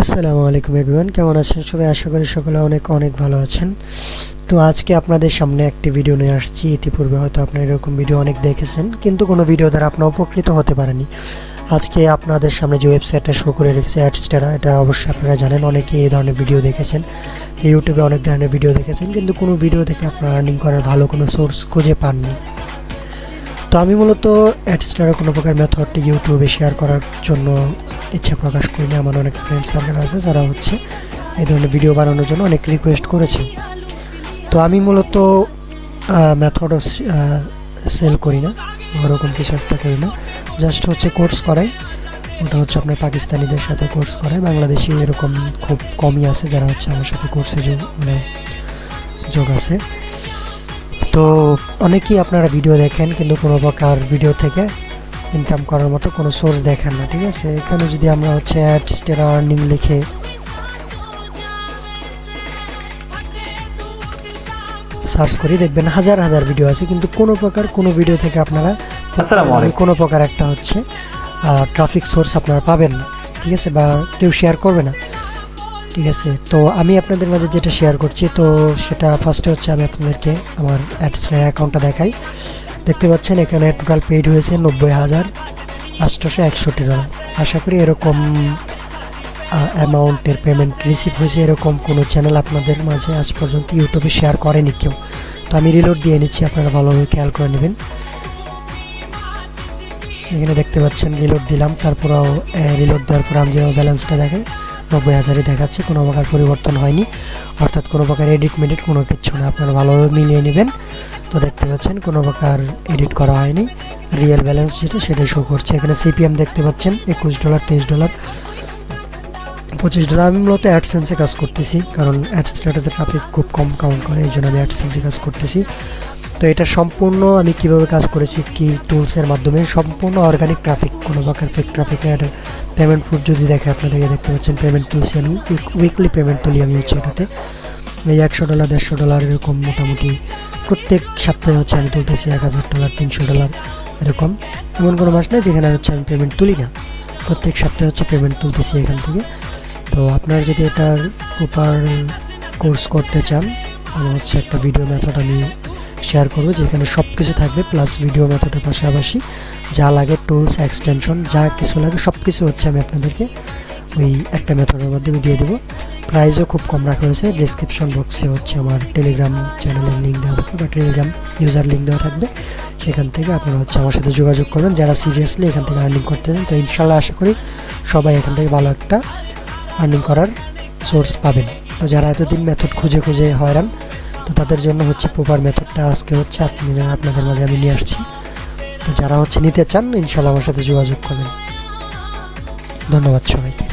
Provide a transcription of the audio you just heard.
আসসালামু আলাইকুম এভরিওয়ান, কেমন আছেন সবাই? আশা করি সকলে অনেক অনেক ভালো আছেন। তো আজকে আপনাদের সামনে একটি ভিডিও নিয়ে আসছি। ইতিপূর্বে হয়তো আপনারা এরকম ভিডিও অনেক দেখেছেন, কিন্তু কোনো ভিডিও দ্বারা আপনারা উপকৃত হতে পারেনি। আজকে আপনাদের সামনে যে ওয়েবসাইটটা শো করে রেখেছে অ্যাডস্টারা, এটা অবশ্যই আপনারা জানেন, অনেকে এই ধরনের ভিডিও দেখেছেন। তো ইউটিউবে অনেক ধরনের ভিডিও দেখেছেন, কিন্তু কোনো ভিডিও থেকে আপনারা আর্নিং করার ভালো কোনো সোর্স খুঁজে পাননি। তো আমি মূলত অ্যাডস্টারের কোনো প্রকার মেথডটি ইউটিউবে শেয়ার করার জন্য ইচ্ছা প্রকাশ করিনি। আমার অনেক ফ্রেন্ড সার্কেল আছে যারা এই ধরনের ভিডিও বানানোর জন্য অনেক রিকোয়েস্ট করেছে। তো আমি মূলত মেথডও সেল করি না, ওরকম কিছু একটা করি না, জাস্ট কোর্স করাই। ওটা আপনার পাকিস্তানিদের সাথে কোর্স করাই, বাংলাদেশি এরকম খুব কমই আছে যারা আমার সাথে কোর্সে যোগ আছে। তো অনেকেই আপনারা ভিডিও দেখেন, কিন্তু কোনো প্রকার ভিডিও থেকে ইনকাম করার মতো কোনো সোর্স দেখেন না, ঠিক আছে? এখানে যদি আমরা অ্যাডস্টারা আর্নিং লিখে সার্চ করি, দেখবেন হাজার হাজার ভিডিও আছে, কিন্তু কোনো ভিডিও থেকে আপনারা কোনো প্রকার একটা ট্রাফিক সোর্স আপনারা পাবেন না, ঠিক আছে? বা কেউ শেয়ার করবে না, ঠিক আছে? তো আমি আপনাদের মাঝে যেটা শেয়ার করছি, তো সেটা ফার্স্টে আমি আপনাদেরকে আমার অ্যাডস্টার অ্যাকাউন্টটা দেখাই। দেখতে পাচ্ছেন এখানে টোটাল পেইড হয়েছে 90,861 ডলার। আশা করি এরকম অ্যামাউন্টের পেমেন্ট রিসিভ হয়েছে এরকম কোনো চ্যানেল আপনাদের মাঝে আজ পর্যন্ত ইউটিউবে শেয়ার করেনি কেউ। তো আমি রিলোড দিয়ে নিচ্ছি, আপনারা ভালোভাবে খেয়াল করে নেবেন। এখানে দেখতে পাচ্ছেন রিলোড দিলাম, তারপরেও রিলোড দেওয়ার পর আমি যে ব্যালেন্সটা দেখাই 90,000ই দেখাচ্ছে, কোনো প্রকার পরিবর্তন হয়নি, অর্থাৎ কোনো প্রকার এডিট মেডিট কোনো কিছু না। আপনারা ভালোভাবে মিলিয়ে নেবেন। তো দেখতে পাচ্ছেন কোনো প্রকার এডিট করা হয়নি, রিয়েল ব্যালেন্স সেটাই শো করছে। এখানে সিপিএম দেখতে পাচ্ছেন $21, $23, $25। আমি মূলত অ্যাডসেন্সে কাজ করতেছি, কারণ অ্যাডস্টারাতে ট্রাফিক খুব কম কাউন্ট করে, এই জন্য আমি অ্যাডসেন্সে কাজ করতেছি। তো এটা সম্পূর্ণ আমি কিভাবে কাজ করেছি, কি টুলসের মাধ্যমে, সম্পূর্ণ অর্গানিক ট্রাফিক, কোনো প্রকার ফেক ট্রাফিক না। এটা পেমেন্ট প্রুফ যদি দেখে আপনাদেরকে দেখতে পাচ্ছেন পেমেন্ট তুলছি আমি, উইকলি পেমেন্ট তুলি আমি এটাতে। এই $100, $150 এরকম মোটামুটি প্রত্যেক সপ্তাহে আমি তুলতেছি $1,000, $300 এরকম। এমন কোনো মাস নেই যেখানে আমি পেমেন্ট তুলি না, প্রত্যেক সপ্তাহে পেমেন্ট তুলতেছি এখান থেকে। তো আপনারা যদি এটার প্রপার কোর্স করতে চান, আমার একটা ভিডিও মেথড আমি শেয়ার করবো, যেখানে সব কিছু থাকবে, প্লাস ভিডিও মেথডের পাশাপাশি যা লাগে টুলস, এক্সটেনশন, যা কিছু লাগে সব কিছু আমি আপনাদেরকে ওই একটা মেথডের মাধ্যমে দিয়ে দেবো। প্রাইসও খুব কম রাখা হয়েছে। ডিসক্রিপশন বক্সে আমার টেলিগ্রাম চ্যানেলের লিঙ্ক দেওয়া থাকবে বা টেলিগ্রাম ইউজার লিঙ্ক দেওয়া থাকবে, সেখান থেকে আপনারা আমার সাথে যোগাযোগ করবেন যারা সিরিয়াসলি এখান থেকে আর্নিং করতে চান। তো ইনশাল্লাহ আশা করি সবাই এখান থেকে ভালো একটা আর্নিং করার সোর্স পাবেন। তো যারা এতদিন মেথড খুঁজে হয়রান, তো তাদের জন্য প্রপার মেথডটা আজকে আপনাদের মাঝে আমি নিয়ে আসছি। তো যারা নিতে চান ইনশাল্লাহ আমার সাথে যোগাযোগ করবেন। ধন্যবাদ সবাইকে।